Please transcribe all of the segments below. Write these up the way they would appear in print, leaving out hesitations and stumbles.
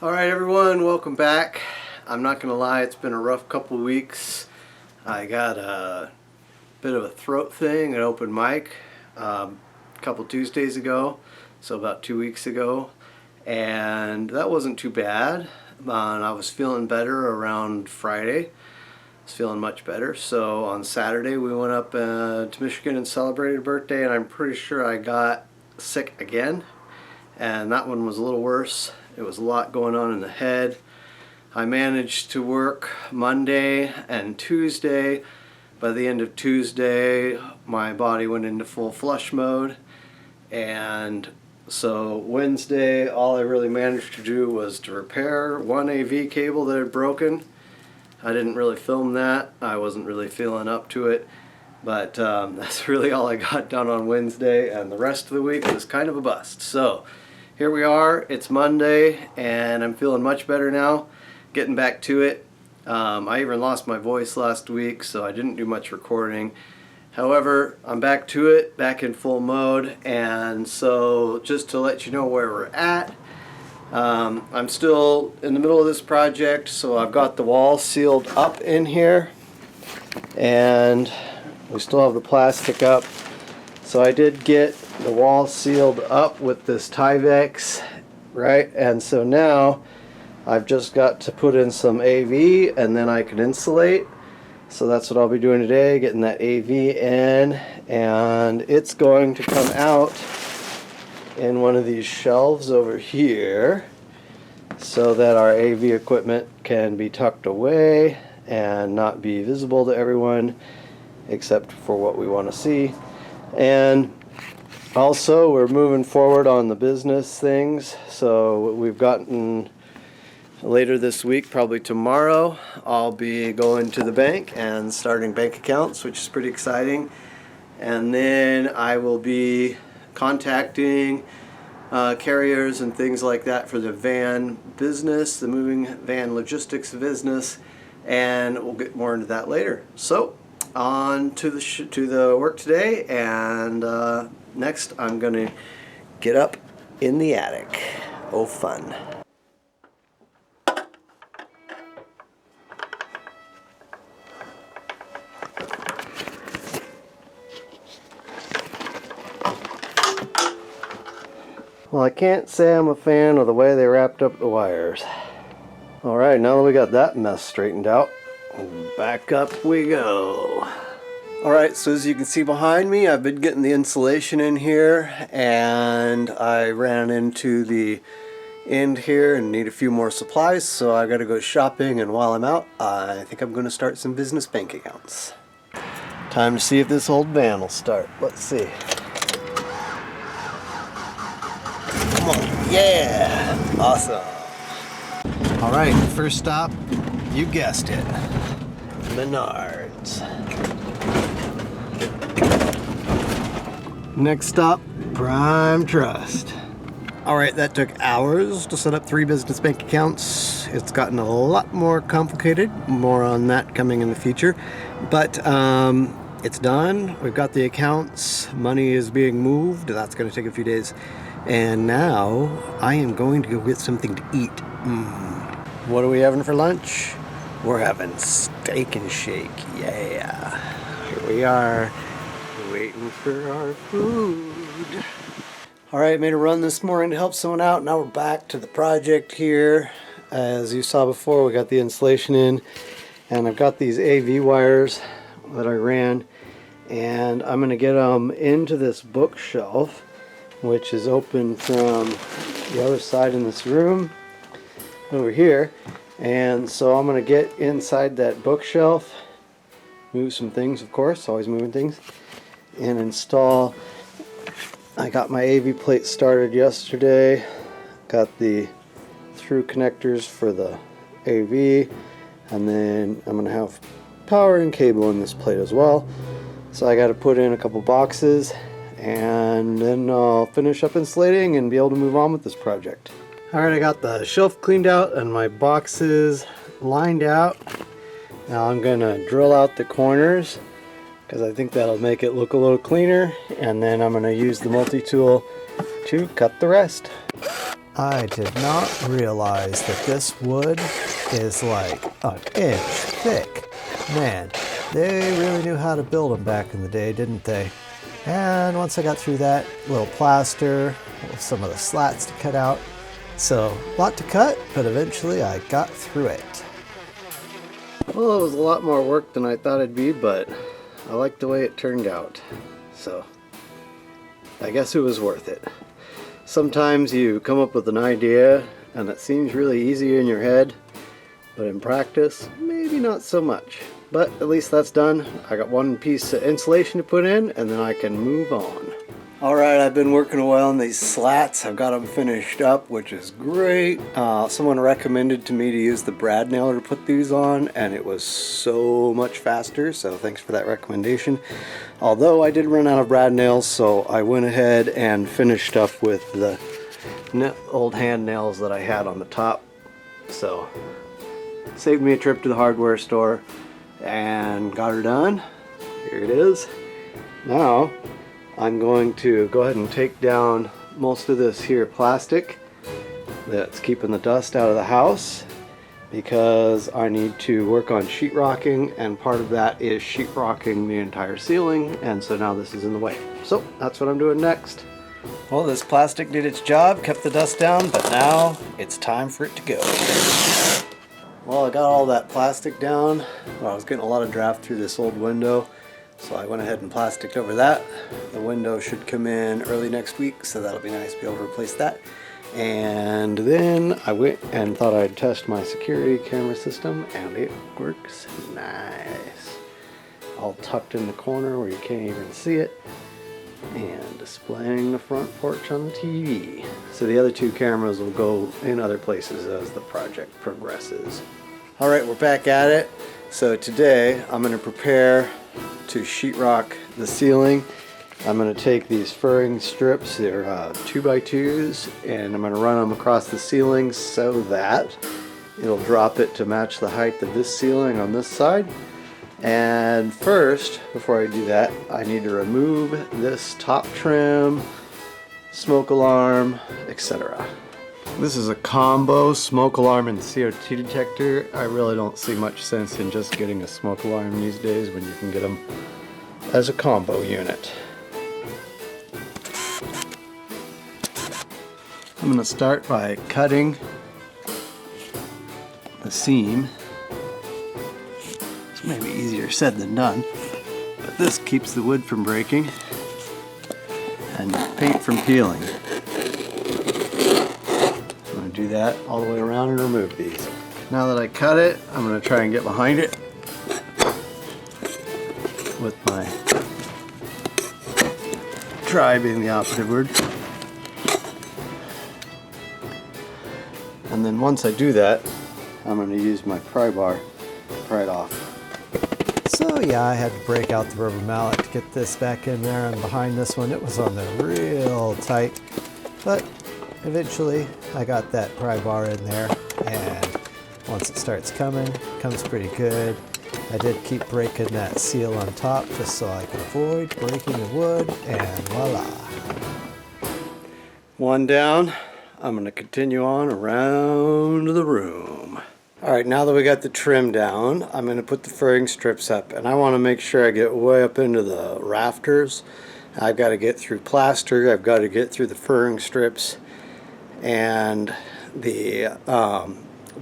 Alright everyone, welcome back. I'm not gonna lie, it's been a rough couple of weeks. I got a bit of a throat thing, an open mic, a couple Tuesdays ago, so about 2 weeks ago, and that wasn't too bad. And I was feeling better around Friday. I was feeling much better, so on Saturday we went up to Michigan and celebrated a birthday, and I'm pretty sure I got sick again, and that one was a little worse. It was a lot going on in the head. I managed to work Monday and Tuesday. By the end of Tuesday, my body went into full flush mode. And so Wednesday, all I really managed to do was to repair one AV cable that had broken. I didn't really film that. I wasn't really feeling up to it. But that's really all I got done on Wednesday. And the rest of the week was kind of a bust. So here we are, it's Monday, and I'm feeling much better now, getting back to it. I even lost my voice last week, so I didn't do much recording. However, I'm back to it, back in full mode, and so just to let you know where we're at, I'm still in the middle of this project, so I've got the wall sealed up in here, and we still have the plastic up. So I did get the wall sealed up with this Tyvek, right? And so now I've just got to put in some AV and then I can insulate. So that's what I'll be doing today, getting that AV in, and it's going to come out in one of these shelves over here so that our AV equipment can be tucked away and not be visible to everyone except for what we want to see. And also we're moving forward on the business things, so we've gotten later this week, probably tomorrow, I'll be going to the bank and starting bank accounts, which is pretty exciting. And then I will be contacting carriers and things like that for the van business, the moving van logistics business, and we'll get more into that later. So on to the work today, and next I'm gonna get up in the attic. Oh, fun. Well, I can't say I'm a fan of the way they wrapped up the wires. Alright, now that we got that mess straightened out, back up we go. Alright, so as you can see behind me, I've been getting the insulation in here, and I ran into the end here and need a few more supplies, so I gotta go shopping, and while I'm out, I think I'm gonna start some business bank accounts. Time to see if this old van will start. Let's see. Come on, yeah! Awesome. Alright, first stop, you guessed it, Menards. Next stop, Prime Trust. Alright, that took hours to set up 3 business bank accounts. It's gotten a lot more complicated, more on that coming in the future, but it's done. We've got the accounts, money is being moved, that's going to take a few days, and now I am going to go get something to eat. What are we having for lunch? We're having steak and shake, yeah. Here we are, waiting for our food. Alright, made a run this morning to help someone out. Now we're back to the project here. As you saw before, we got the insulation in, and I've got these AV wires that I ran, and I'm going to get them into this bookshelf, which is open from the other side in this room over here. And so I'm going to get inside that bookshelf, move some things, of course, always moving things, and install. I got my AV plate started yesterday, got the through connectors for the AV, and then I'm going to have power and cable in this plate as well. So I got to put in a couple boxes, and then I'll finish up insulating and be able to move on with this project. Alright, I got the shelf cleaned out and my boxes lined out. Now I'm going to drill out the corners because I think that'll make it look a little cleaner, and then I'm going to use the multi-tool to cut the rest. I did not realize that this wood is like an inch thick. Man, they really knew how to build them back in the day, didn't they? And once I got through that, little plaster, some of the slats to cut out. So, a lot to cut, but eventually I got through it. Well, it was a lot more work than I thought it'd be, but I like the way it turned out. So, I guess it was worth it. Sometimes you come up with an idea and it seems really easy in your head, but in practice, maybe not so much. But at least that's done. I got one piece of insulation to put in and then I can move on. Alright, I've been working a while on these slats. I've got them finished up, which is great. Someone recommended to me to use the brad nailer to put these on, and it was so much faster, so thanks for that recommendation. Although I did run out of brad nails, so I went ahead and finished up with the old hand nails that I had on the top. So, saved me a trip to the hardware store and got her done. Here it is. Now, I'm going to go ahead and take down most of this here plastic that's keeping the dust out of the house, because I need to work on sheetrocking, and part of that is sheetrocking the entire ceiling, and so now this is in the way. So that's what I'm doing next. Well, this plastic did its job, kept the dust down, but now it's time for it to go. Well, I got all that plastic down. Well, I was getting a lot of draft through this old window, so I went ahead and plasticed over that. The window should come in early next week, so that'll be nice to be able to replace that. And then I went and thought I'd test my security camera system, and it works nice. All tucked in the corner where you can't even see it, and displaying the front porch on the TV. So the other two cameras will go in other places as the project progresses. Alright, we're back at it. So today I'm going to prepare to sheetrock the ceiling. I'm going to take these furring strips, they're 2x2s, and I'm going to run them across the ceiling so that it'll drop it to match the height of this ceiling on this side. And first, before I do that, I need to remove this top trim, smoke alarm, etc. This is a combo smoke alarm and CO2 detector. I really don't see much sense in just getting a smoke alarm these days when you can get them as a combo unit. I'm going to start by cutting the seam. It's maybe easier said than done, but this keeps the wood from breaking and paint from peeling. Do that all the way around and remove these. Now that I cut it, I'm going to try and get behind it with my try being the operative word. And then once I do that, I'm going to use my pry bar to pry it off. So yeah, I had to break out the rubber mallet to get this back in there, and behind this one it was on there real tight, but eventually I got that pry bar in there, and once it starts coming, it comes pretty good. I did keep breaking that seal on top just so I could avoid breaking the wood, and voila. One down. I'm going to continue on around the room. Alright, now that we got the trim down, I'm going to put the furring strips up, and I want to make sure I get way up into the rafters. I've got to get through plaster, I've got to get through the furring strips, and the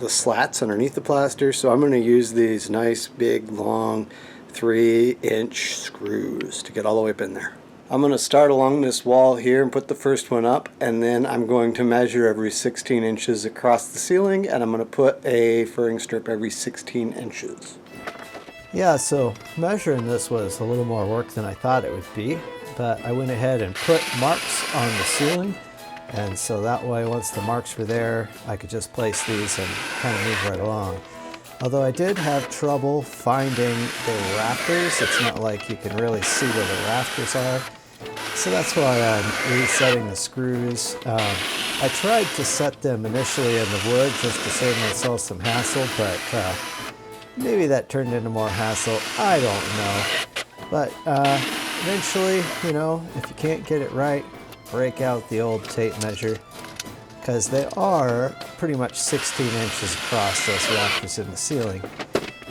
slats underneath the plaster. So I'm going to use these nice big long 3-inch screws to get all the way up in there. I'm going to start along this wall here and put the first one up, and then I'm going to measure every 16 inches across the ceiling, and I'm going to put a furring strip every 16 inches. Yeah, so measuring this was a little more work than I thought it would be, but I went ahead and put marks on the ceiling. And so that way, once the marks were there, I could just place these and kind of move right along. Although I did have trouble finding the rafters. It's not like you can really see where the rafters are. So that's why I'm resetting the screws. I tried to set them initially in the wood just to save myself some hassle, but maybe that turned into more hassle. I don't know. But eventually, you know, if you can't get it right, break out the old tape measure, because they are pretty much 16 inches across, those rafters in the ceiling.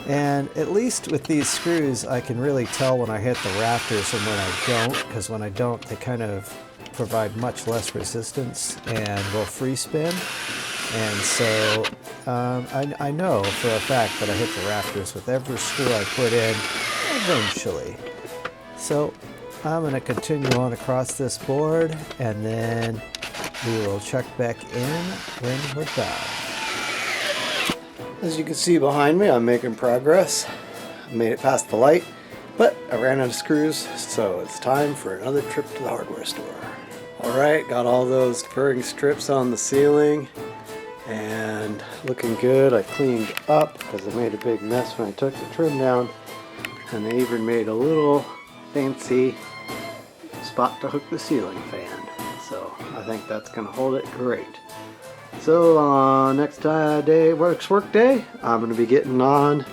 And at least with these screws, I can really tell when I hit the rafters and when I don't, because when I don't, they kind of provide much less resistance and will free spin. And so I know for a fact that I hit the rafters with every screw I put in eventually. So I'm going to continue on across this board, and then we will check back in when we're done. As you can see behind me, I'm making progress. I made it past the light, but I ran out of screws, so it's time for another trip to the hardware store. Alright, got all those furring strips on the ceiling and looking good. I cleaned up because I made a big mess when I took the trim down, and I even made a little fancy spot to hook the ceiling fan. So I think that's going to hold it great. So next work day, I'm going to be getting on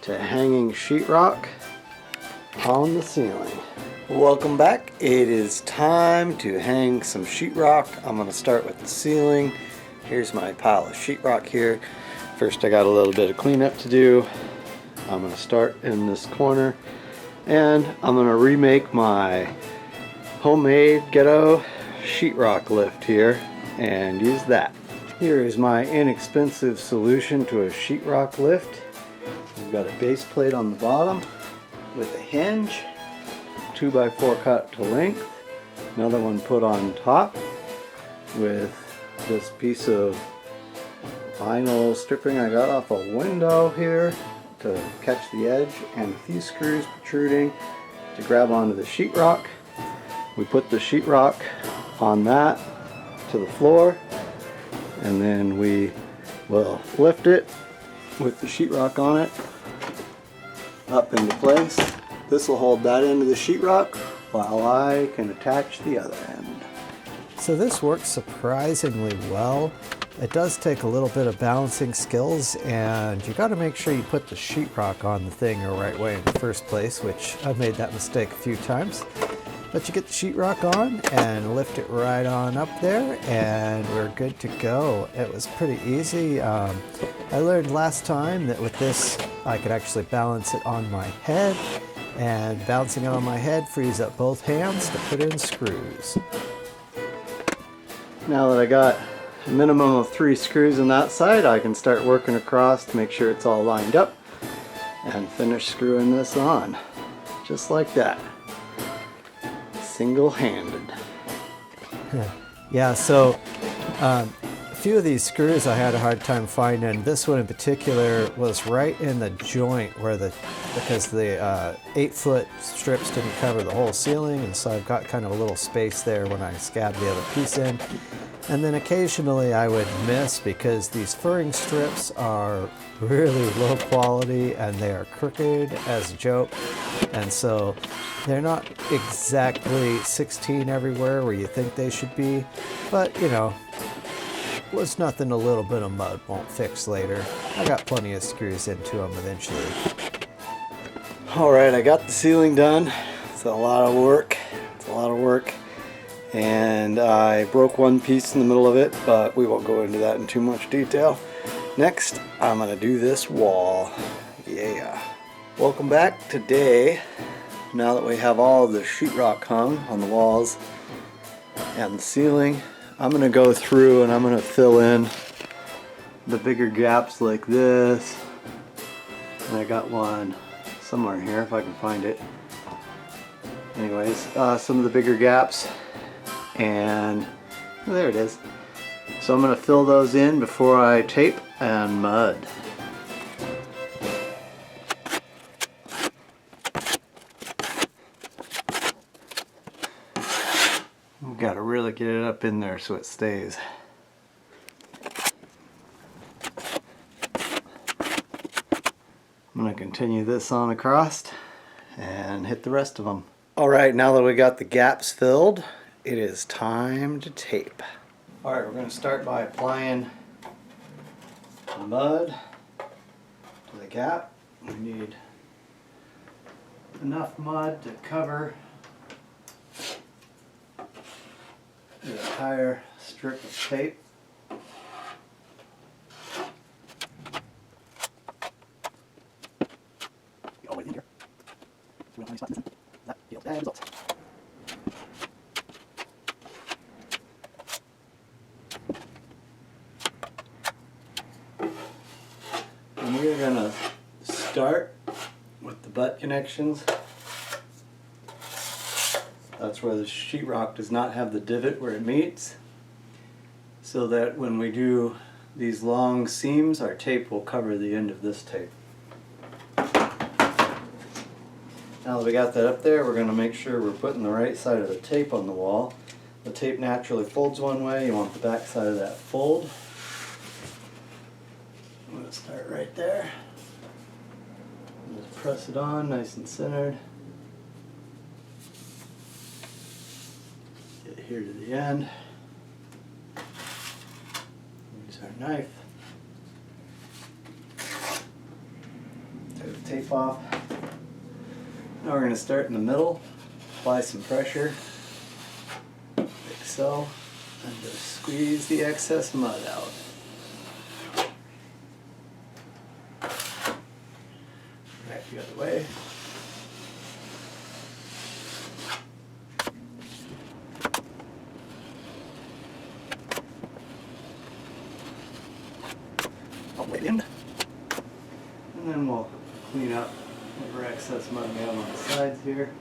to hanging sheetrock on the ceiling. Welcome back. It is time to hang some sheetrock. I'm going to start with the ceiling. Here's my pile of sheetrock here. First, I got a little bit of cleanup to do. I'm going to start in this corner, and I'm going to remake my homemade ghetto sheetrock lift here and use that. Here is my inexpensive solution to a sheetrock lift. We've got a base plate on the bottom with a hinge, 2x4 cut to length, another one put on top with this piece of vinyl stripping I got off a window here to catch the edge, and a few screws protruding to grab onto the sheetrock. We put the sheetrock on that to the floor, and then we will lift it with the sheetrock on it up into place. This will hold that end of the sheetrock while I can attach the other end. So this works surprisingly well. It does take a little bit of balancing skills, and you got to make sure you put the sheetrock on the thing the right way in the first place, which I've made that mistake a few times. But you get the sheetrock on and lift it right on up there, and we're good to go. It was pretty easy. I learned last time that with this I could actually balance it on my head, and balancing it on my head frees up both hands to put in screws. Now that I got a minimum of 3 screws on that side, I can start working across to make sure it's all lined up and finish screwing this on. Just like that. Single-handed. Yeah, so a few of these screws I had a hard time finding. This one in particular was right in the joint where because the 8-foot strips didn't cover the whole ceiling, and so I've got kind of a little space there when I scab the other piece in. And then occasionally I would miss because these furring strips are really low quality and they are crooked as a joke. And so they're not exactly 16 everywhere where you think they should be, but you know, what's nothing a little bit of mud won't fix later. I got plenty of screws into them eventually. Alright, I got the ceiling done. It's a lot of work. And I broke one piece in the middle of it, but we won't go into that in too much detail. Next, I'm going to do this wall. Yeah. Welcome back. Today, now that we have all of the sheetrock hung on the walls and the ceiling, I'm going to go through and I'm going to fill in the bigger gaps like this. And I got one somewhere here if I can find it. Anyways, some of the bigger gaps, and there it is. So I'm going to fill those in before I tape and mud. We've got to really get it up in there so it stays. I'm going to continue this on across and hit the rest of them. Alright, now that we got the gaps filled, it is time to tape. Alright, we're going to start by applying the mud to the gap. We need enough mud to cover the entire strip of tape. we are gonna start with the butt connections. That's where the sheetrock does not have the divot where it meets, so that when we do these long seams, our tape will cover the end of this tape. Now that we got that up there, we're going to make sure we're putting the right side of the tape on the wall. The tape naturally folds one way. You want the back side of that fold. I'm going to start right there. Just press it on nice and centered. Get here to the end. Use our knife. Take the tape off. Now we're going to start in the middle, apply some pressure, like so, and just squeeze the excess mud out. Back the other way. All the way in. And then we'll clean up whatever excess mud we have on the sides here.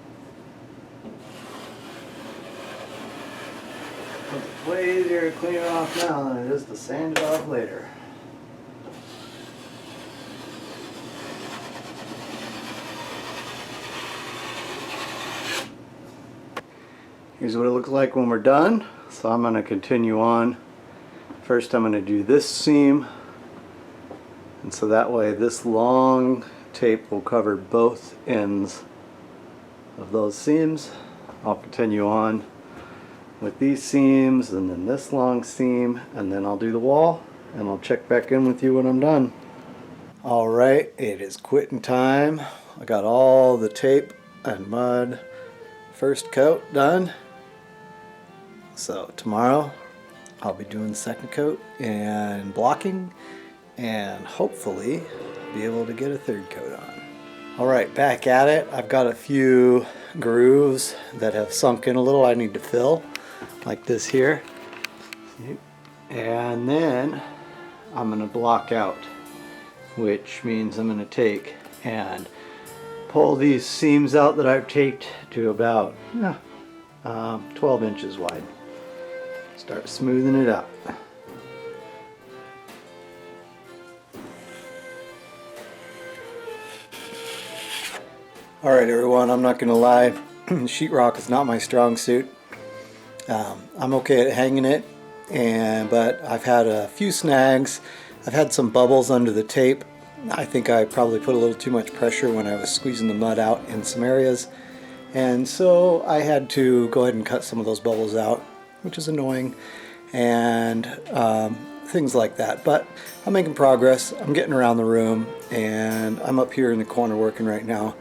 It's way easier to clean it off now than it is to sand it off later. Here's what it looks like when we're done. So I'm going to continue on. First I'm going to do this seam, and so that way this long tape will cover both ends of those seams. I'll continue on with these seams and then this long seam, and then I'll do the wall and I'll check back in with you when I'm done. Alright, it is quitting time. I got all the tape and mud first coat done. So tomorrow I'll be doing the second coat and blocking, and hopefully be able to get a third coat on. Alright, back at it. I've got a few grooves that have sunk in a little I need to fill, like this here. And then I'm going to block out, which means I'm going to take and pull these seams out that I've taped to about 12 inches wide. Start smoothing it out. Alright everyone, I'm not going to lie, sheetrock is not my strong suit. I'm okay at hanging it, but I've had a few snags. I've had some bubbles under the tape. I think I probably put a little too much pressure when I was squeezing the mud out in some areas, and so I had to go ahead and cut some of those bubbles out, which is annoying, and things like that. But I'm making progress. I'm getting around the room, and I'm up here in the corner working right now.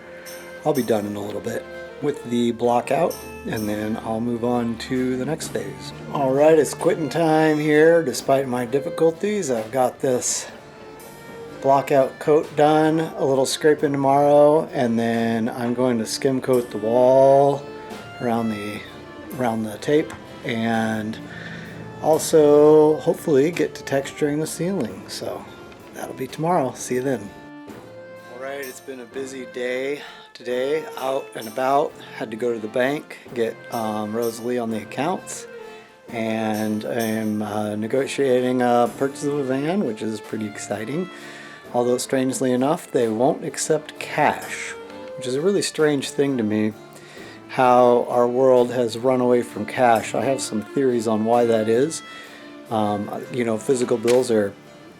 I'll be done in a little bit with the block out, and then I'll move on to the next phase. Alright, it's quitting time here. Despite my difficulties, I've got this block out coat done, a little scraping tomorrow, and then I'm going to skim coat the wall around the tape, and also hopefully get to texturing the ceiling. So that'll be tomorrow. See you then. Alright, it's been a busy day today, out and about. Had to go to the bank, get Rosalie on the accounts, and I'm negotiating a purchase of a van, which is pretty exciting. Although strangely enough, they won't accept cash, which is a really strange thing to me, how our world has run away from cash. I have some theories on why that is. Physical bills are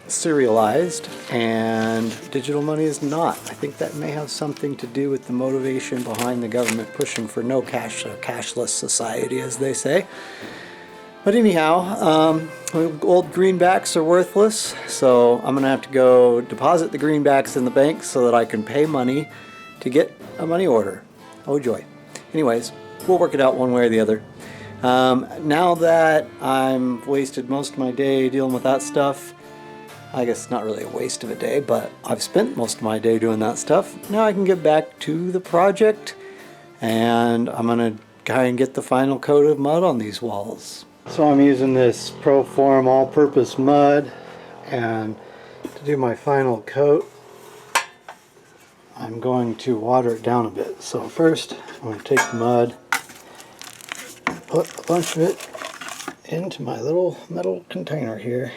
serialized and digital money is not. I think that may have something to do with the motivation behind the government pushing for no cash, a cashless society, as they say. But anyhow, old greenbacks are worthless, so I'm gonna have to go deposit the greenbacks in the bank so that I can pay money to get a money order. Oh joy. Anyways, we'll work it out one way or the other. Now that I'm wasted most of my day dealing with that stuff, I guess it's not really a waste of a day, but I've spent most of my day doing that stuff. Now I can get back to the project, and I'm going to try and get the final coat of mud on these walls. So I'm using this Proform all-purpose mud and to do my final coat, I'm going to water it down a bit. So first, I'm going to take the mud, put a bunch of it into my little metal container here.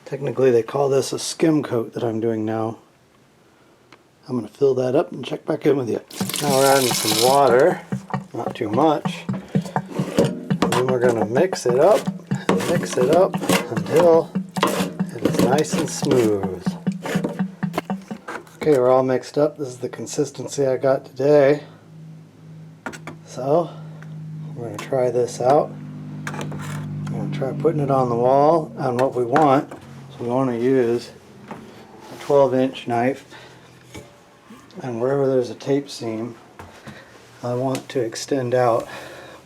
Technically, they call this a skim coat that I'm doing now. I'm going to fill that up and check back in with you. Now we're adding some water, not too much. And then we're going to mix it up until it is nice and smooth. Okay, we're all mixed up. This is the consistency I got today. So, we're going to try this out. I'm going to try putting it on the wall. And what we want, we want to use a 12-inch knife, and wherever there's a tape seam, I want to extend out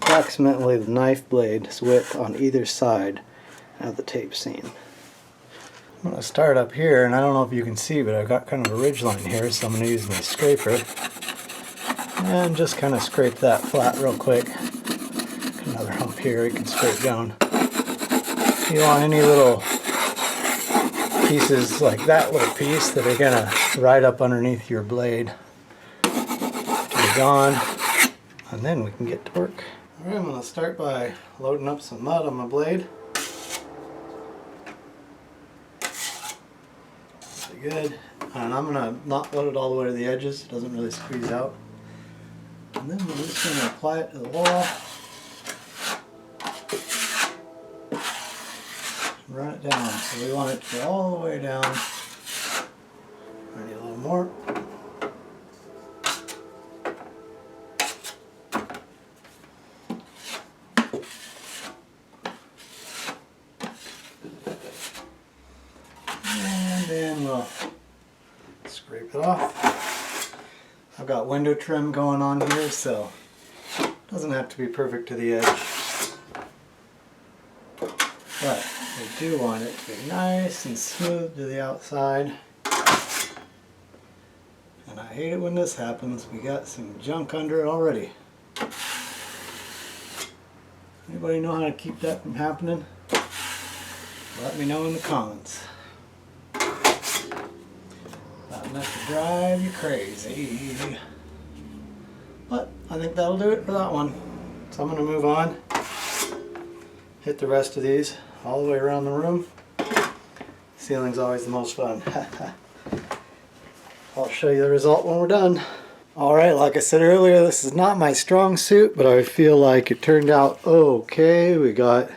approximately the knife blade's width on either side of the tape seam. I'm going to start up here, and I don't know if you can see, but I've got kind of a ridge line here, so I'm going to use my scraper and just kind of scrape that flat real quick. Another hump here you can scrape down. If you want any little pieces like that little piece that are gonna ride up underneath your blade to be gone, and then we can get to work. Alright, I'm gonna start by loading up some mud on my blade. Pretty good. And I'm gonna not load it all the way to the edges, it doesn't really squeeze out. And then we're just gonna apply it to the wall. Run it down, so we want it to go all the way down. I need a little more. And then we'll scrape it off. I've got window trim going on here, so it doesn't have to be perfect to the edge. But we do want it to be nice and smooth to the outside. And I hate it when this happens. We got some junk under it already. Anybody know how to keep that from happening? Let me know in the comments. Not enough to drive you crazy. But I think that'll do it for that one. So I'm going to move on. Hit the rest of these all the way around the room. Ceiling's always the most fun. I'll show you the result when we're done. Alright, like I said earlier, this is not my strong suit, but I feel like it turned out okay. We got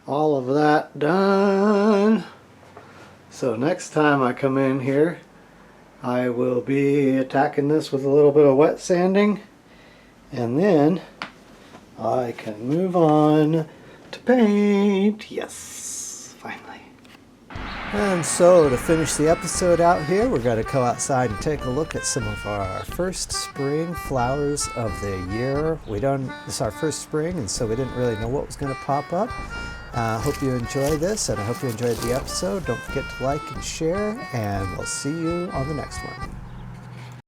all of that done. So next time I come in here, I will be attacking this with a little bit of wet sanding, and then I can move on to paint. Yes, finally. And so to finish the episode out here, we're going to go outside and take a look at some of our first spring flowers of the year. This is our first spring, and so we didn't really know what was going to pop up. Hope you enjoy this, and I hope you enjoyed the episode. Don't forget to like and share, and we'll see you on the next one.